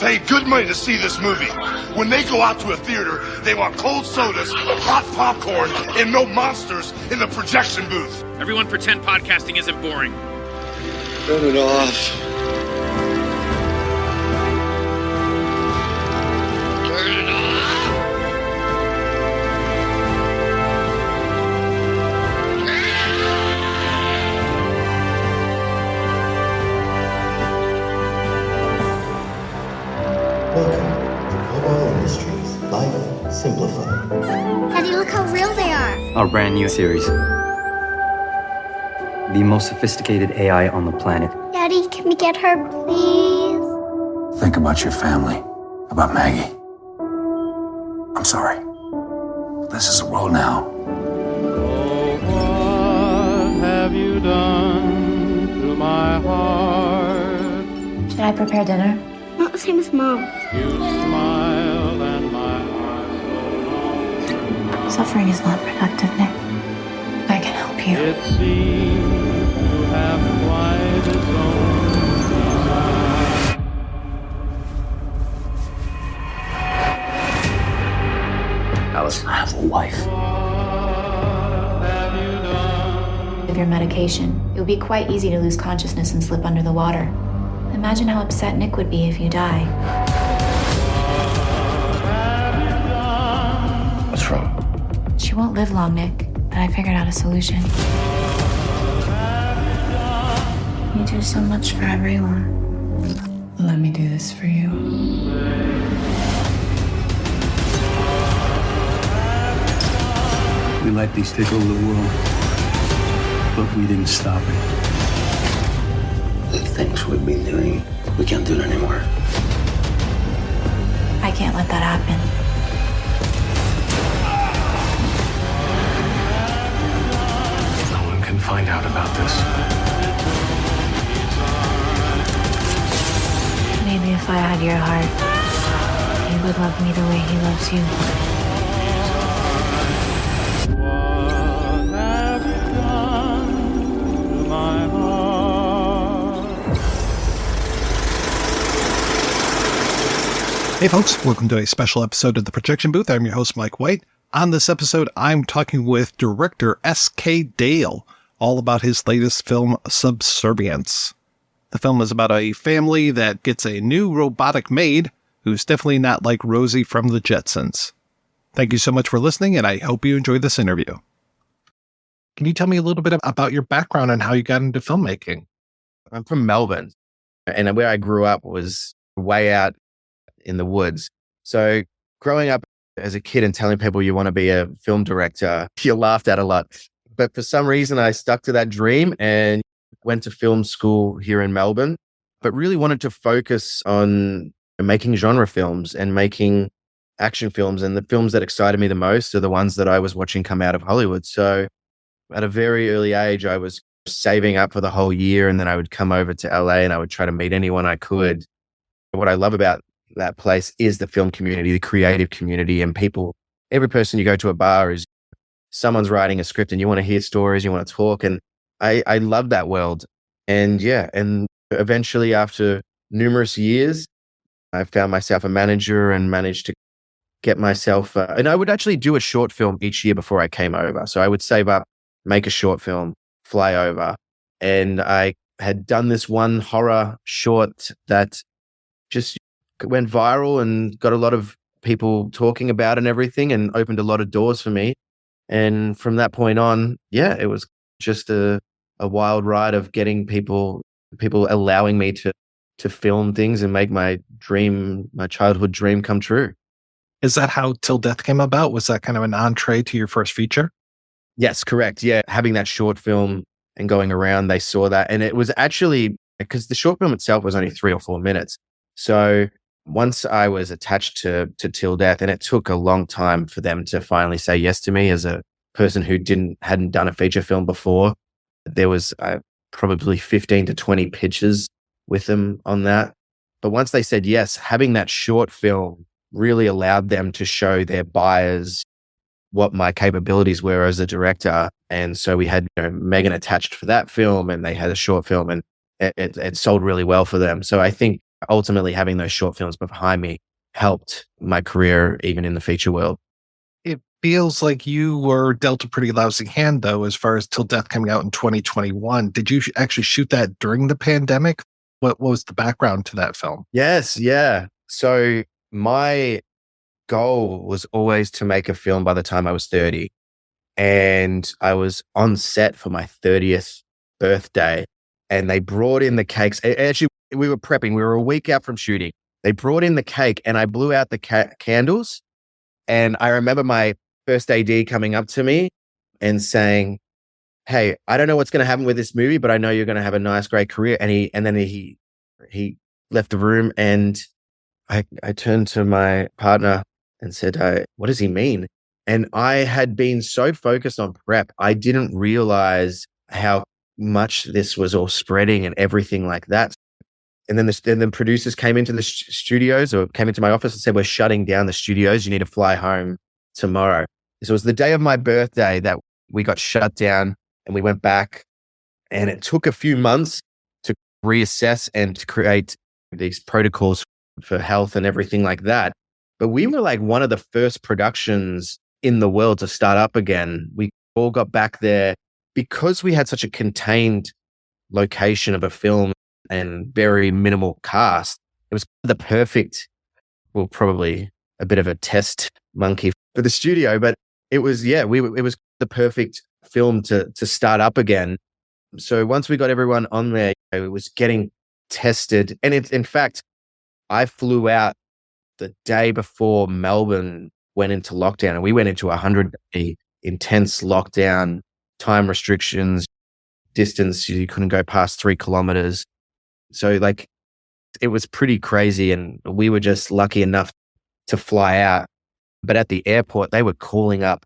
paid good money to see this movie. When they go out to a theater, they want cold sodas, hot popcorn, and no monsters in the projection booth. Everyone pretend podcasting isn't boring. Turn it off. Turn it off. Welcome to Mobile Industries Life Simplified. Daddy, look how real they are. Our brand new series. The most sophisticated AI on the planet. Daddy, can we get her, please? Think about your family, about Maggie. I'm sorry. This is the world now. Oh, what have you done to my heart? Should I prepare dinner? Not the same as Mom. You smile and my heart so long. Suffering is not productive, Nick. I can help you. It seems to have quite its own design. Alice, I have a wife. What have you done? With your medication, it would be quite easy to lose consciousness and slip under the water. Imagine how upset Nick would be if you die. What's wrong? She won't live long, Nick, but I figured out a solution. You do so much for everyone. Let me do this for you. We let these take over the world, but we didn't stop it. The things we've been doing, we can't do it anymore. I can't let that happen. No one can find out about this. Maybe if I had your heart, he would love me the way he loves you. What have you done to my heart? Hey folks, welcome to a special episode of The Projection Booth. I'm your host, Mike White. On this episode, I'm talking with director S.K. Dale, all about his latest film, Subservience. The film is about a family that gets a new robotic maid who's definitely not like Rosie from the Jetsons. Thank you so much for listening, and I hope you enjoyed this interview. Can you tell me a little bit about your background and how you got into filmmaking? I'm from Melbourne, and where I grew up was way out in the woods. So growing up as a kid and telling people you want to be a film director, you're laughed at a lot. But for some reason, I stuck to that dream and went to film school here in Melbourne, but really wanted to focus on making genre films and making action films. And the films that excited me the most are the ones that I was watching come out of Hollywood. So at a very early age, I was saving up for the whole year, and then I would come over to LA and I would try to meet anyone I could. What I love about that place is the film community, the creative community, and people. Every person you go to a bar is someone's writing a script and you want to hear stories, you want to talk. And I love that world. And yeah, and eventually after numerous years, I found myself a manager and managed to get myself, and I would actually do a short film each year before I came over. So I would save up, make a short film, fly over. And I had done this one horror short that just went viral and got a lot of people talking about and everything, and opened a lot of doors for me. And from that point on, yeah, it was just a wild ride of getting people allowing me to film things and make my childhood dream come true. Is that how Till Death came about? Was that kind of an entree to your first feature? Yes, correct. Yeah. Having that short film and going around, they saw that. And it was actually, because the short film itself was only 3 or 4 minutes. So once I was attached to Till Death, and it took a long time for them to finally say yes to me as a person who hadn't done a feature film before. There was probably 15 to 20 pitches with them on that. But once they said yes, having that short film really allowed them to show their buyers what my capabilities were as a director. And so we had Megan attached for that film, and they had a short film, and it sold really well for them. So I think ultimately having those short films behind me helped my career even in the feature world. It feels like you were dealt a pretty lousy hand, though, as far as Till Death coming out in 2021. Did you actually shoot that during the pandemic? What was the background to that film? Yes, yeah. So my goal was always to make a film by the time I was 30. And I was on set for my 30th birthday, and they brought in the cakes. Actually, we were prepping. We were a week out from shooting. They brought in the cake, and I blew out the candles. And I remember my first AD coming up to me and saying, "Hey, I don't know what's going to happen with this movie, but I know you're going to have a nice, great career." And then he left the room, and I turned to my partner and said, "What does he mean?" And I had been so focused on prep, I didn't realize how much this was all spreading and everything like that. And then the producers came into the studios, or came into my office and said, "We're shutting down the studios. You need to fly home tomorrow." So it was the day of my birthday that we got shut down, and we went back, and it took a few months to reassess and to create these protocols for health and everything like that. But we were like one of the first productions in the world to start up again. We all got back there because we had such a contained location of a film and very minimal cast. It was the perfect, well, probably a bit of a test monkey for the studio, but it was, it was the perfect film to start up again. So once we got everyone on there, it was getting tested. And in fact, I flew out the day before Melbourne went into lockdown, and we went into 100-day intense lockdown, time restrictions, distance. You couldn't go past 3 kilometers. So like, it was pretty crazy, and we were just lucky enough to fly out. But at the airport, they were calling up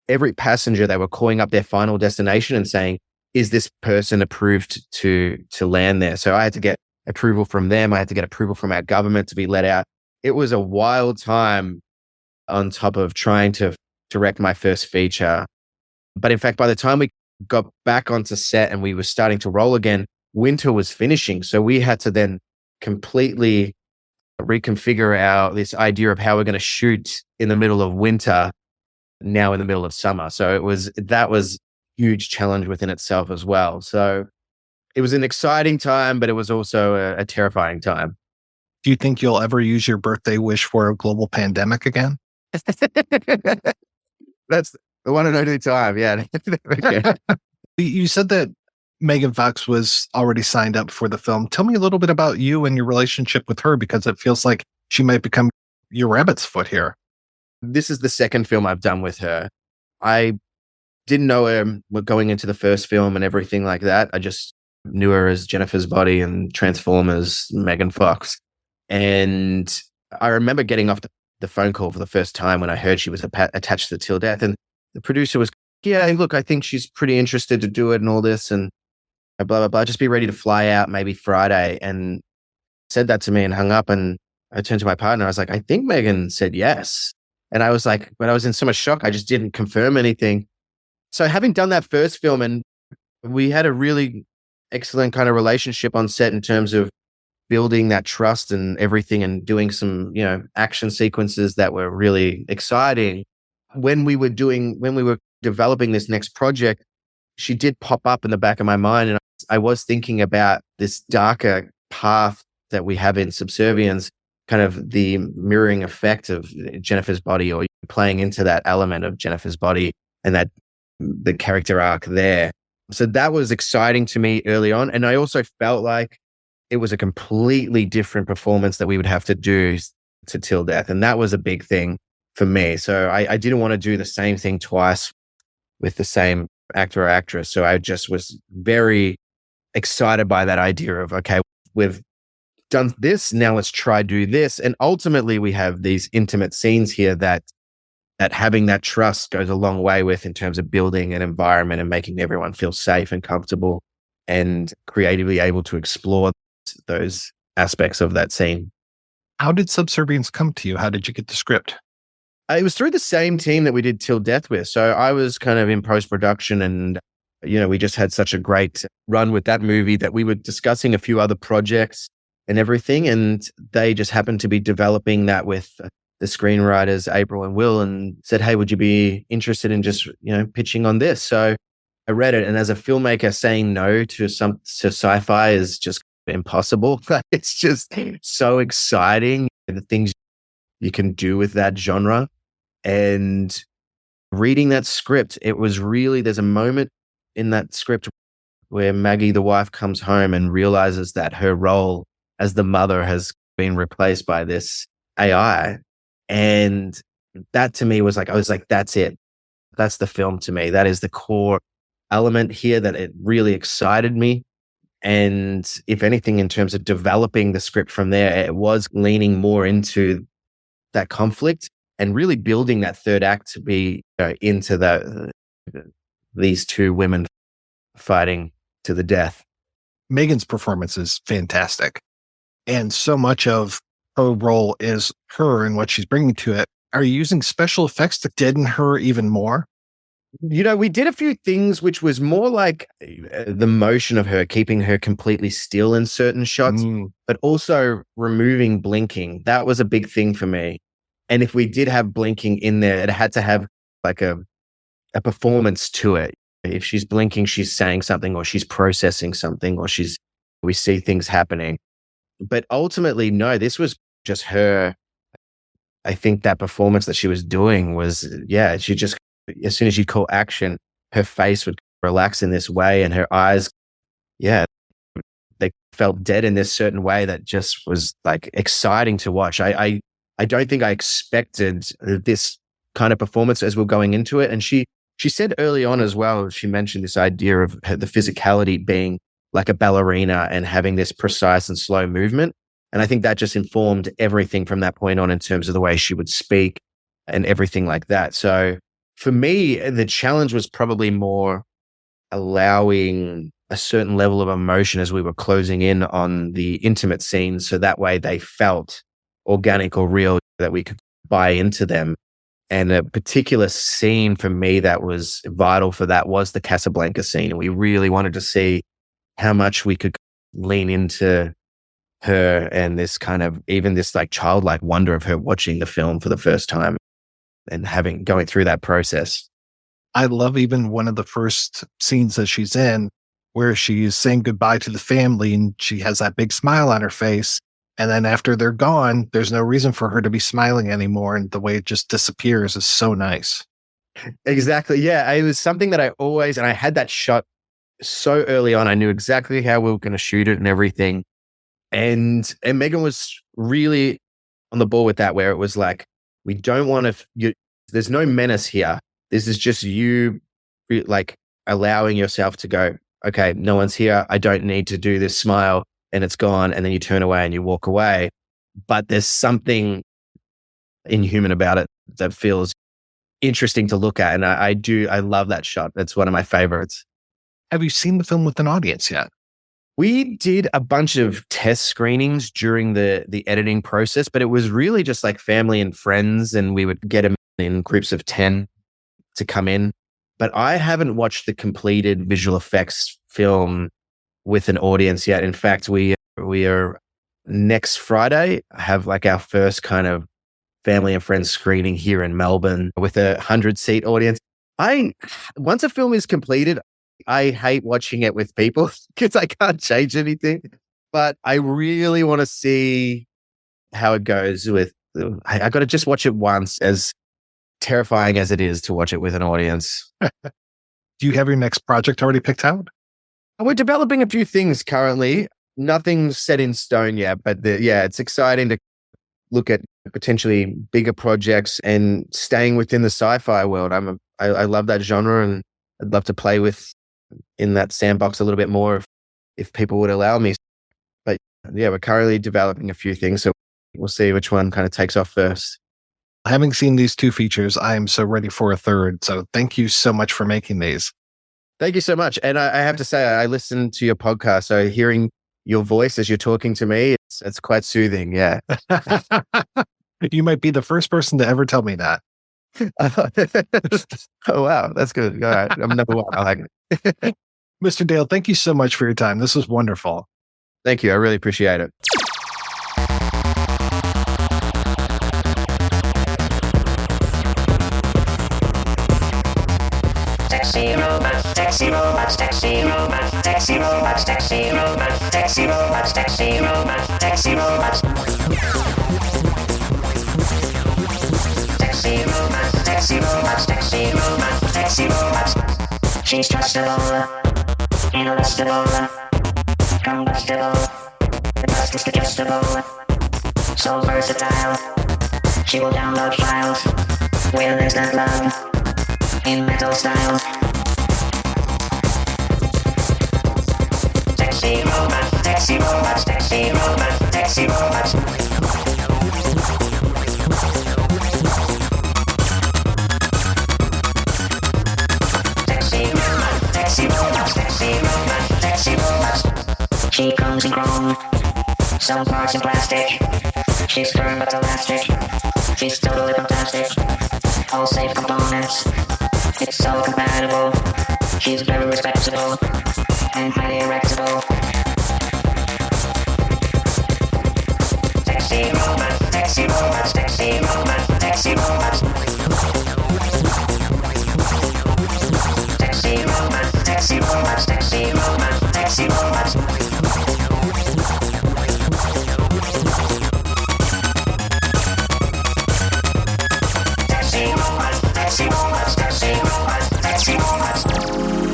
every passenger. They were calling up their final destination and saying, "Is this person approved to land there?" So I had to get approval from them. I had to get approval from our government to be let out. It was a wild time on top of trying to direct my first feature. But in fact, by the time we got back onto set and we were starting to roll again, winter was finishing. So we had to then completely reconfigure this idea of how we're going to shoot in the middle of winter, now in the middle of summer. So that was a huge challenge within itself as well. So it was an exciting time, but it was also a terrifying time. Do you think you'll ever use your birthday wish for a global pandemic again? That's the one and only time. Yeah. You said that Megan Fox was already signed up for the film. Tell me a little bit about you and your relationship with her, because it feels like she might become your rabbit's foot here. This is the second film I've done with her. I didn't know her going into the first film and everything like that. I just knew her as Jennifer's Body and Transformers Megan Fox. And I remember getting off the phone call for the first time when I heard she was attached to Till Death. And the producer was, "Yeah, look, I think she's pretty interested to do it and all this, and blah, blah, blah. Just be ready to fly out maybe Friday." And said that to me and hung up. And I turned to my partner. I was like, "I think Megan said yes." And I was like, but I was in so much shock. I just didn't confirm anything. So having done that first film, and we had a really excellent kind of relationship on set in terms of building that trust and everything, and doing some, action sequences that were really exciting. When we were developing this next project, she did pop up in the back of my mind. And I was thinking about this darker path that we have in Subservience, kind of the mirroring effect of Jennifer's Body, or playing into that element of Jennifer's Body and that the character arc there. So that was exciting to me early on. And I also felt like it was a completely different performance that we would have to do to Till Death. And that was a big thing for me. So I didn't want to do the same thing twice with the same actor or actress. So I just was very excited by that idea of, okay, we've done this, now let's try do this. And ultimately we have these intimate scenes here that having that trust goes a long way with, in terms of building an environment and making everyone feel safe and comfortable and creatively able to explore those aspects of that scene. How did Subservience come to you? How did you get the script? It was through the same team that we did Till Death with. So I was kind of in post-production, and, we just had such a great run with that movie that we were discussing a few other projects. and everything. And they just happened to be developing that with the screenwriters, April and Will, and said, hey, would you be interested in just, pitching on this? So I read it. And as a filmmaker, saying no to sci-fi is just impossible. It's just so exciting, the things you can do with that genre. And reading that script, it was really, there's a moment in that script where Maggie, the wife, comes home and realizes that her role as the mother has been replaced by this AI. And that to me was like, I was like, that's it. That's the film to me. That is the core element here, that it really excited me. And if anything, in terms of developing the script from there, it was leaning more into that conflict and really building that third act to be into these two women fighting to the death. Megan's performance is fantastic. And so much of her role is her and what she's bringing to it. Are you using special effects to deaden her even more? We did a few things which was more like the motion of her, keeping her completely still in certain shots, but also removing blinking. That was a big thing for me. And if we did have blinking in there, it had to have like a performance to it. If she's blinking, she's saying something, or she's processing something, or we see things happening. But ultimately, no, this was just her. I think that performance that she was doing was, she just, as soon as you call action, her face would relax in this way, and her eyes, they felt dead in this certain way that just was like exciting to watch. I don't think I expected this kind of performance as we're going into it. And she said early on as well, she mentioned this idea of the physicality being like a ballerina and having this precise and slow movement. And I think that just informed everything from that point on in terms of the way she would speak and everything like that. So for me, the challenge was probably more allowing a certain level of emotion as we were closing in on the intimate scenes. So that way they felt organic or real, that we could buy into them. And a particular scene for me that was vital for that was the Casablanca scene. And we really wanted to see how much we could lean into her and this kind of, even this like childlike wonder of her watching the film for the first time and going through that process. I love even one of the first scenes that she's in where she's saying goodbye to the family and she has that big smile on her face. And then after they're gone, there's no reason for her to be smiling anymore. And the way it just disappears is so nice. Exactly. Yeah. It was something that and I had that shot so early on. I knew exactly how we were going to shoot it and everything. And Megan was really on the ball with that, where it was like, we don't want to, there's no menace here. This is just you like allowing yourself to go, okay, no one's here. I don't need to do this smile. And it's gone, and then you turn away and you walk away. But there's something inhuman about it that feels interesting to look at. And I love that shot. That's one of my favorites. Have you seen the film with an audience yet? We did a bunch of test screenings during the editing process, but it was really just like family and friends, and we would get them in groups of 10 to come in. But I haven't watched the completed visual effects film with an audience yet. In fact, we are next Friday have like our first kind of family and friends screening here in Melbourne with 100-seat audience. Once a film is completed, I hate watching it with people because I can't change anything. But I really want to see how it goes with. I got to just watch it once, as terrifying as it is to watch it with an audience. Do you have your next project already picked out? We're developing a few things currently. Nothing's set in stone yet, but it's exciting to look at potentially bigger projects and staying within the sci-fi world. I love that genre, and I'd love to play in that sandbox a little bit more if people would allow me. But we're currently developing a few things, so we'll see which one kind of takes off first. Having seen these two features, I am so ready for a third. So thank you so much for making these. Thank you so much. And I have to say, I listen to your podcast, so hearing your voice as you're talking to me, it's quite soothing. Yeah. You might be the first person to ever tell me that. Oh, wow. That's good. All right. I'm number one. I like it. Mr. Dale, thank you so much for your time. This was wonderful. Thank you. I really appreciate it. taxi robot, taxi robots, taxi robot, taxi robots, taxi robot, taxi robots, taxi robot, taxi robots. Taxi robot, taxi robots, taxi robot, taxi robots. She's trustable, irresistible, combustible. The best is digestible, so versatile. She will download files with instant love in metal style. Taxi robot, taxi robots, taxi robot, taxi robots. Taxi robot, taxi robots, taxi robot, taxi robots. She comes in chrome, some parts in plastic. She's firm but elastic. She's totally fantastic. All safe components. It's so compatible. She's very respectable and highly erectable. Taxi robot, taxi robots, taxi robot, taxi robots. Taxi robot, taxi robots, taxi robot, taxi robots. Taxi robots, taxi robots, taxi robots, taxi robots.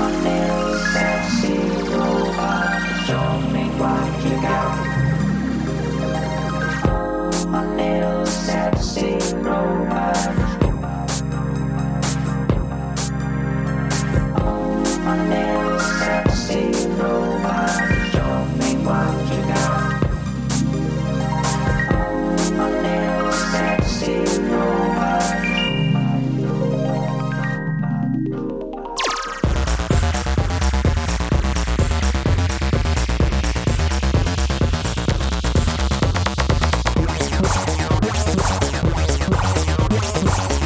A little sexy robot, show me what you got. A little sexy robot. A little sexy robot, show me what you got. A little sexy robot.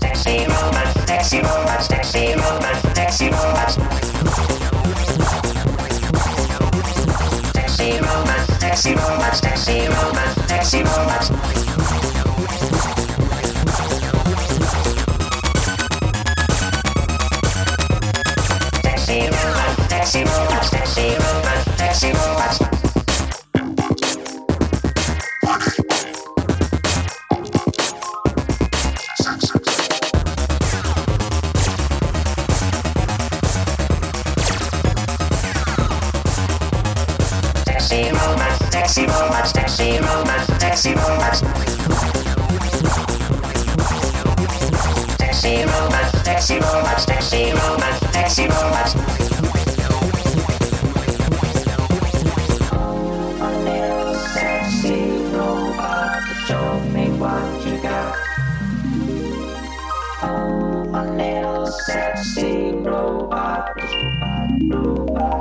Taxi robots, taxi robots, taxi robots, taxi robots. Taxi robots, taxi robots, taxi robots, taxi robots. Taxi robots, taxi robots, taxi robots, taxi robots. Taxi robots, taxi robots, taxi robots, taxi robots. Taxi robots, taxi robots, taxi robots, taxi robots. A little sexy robot, show me what you got. A little sexy robot, robot.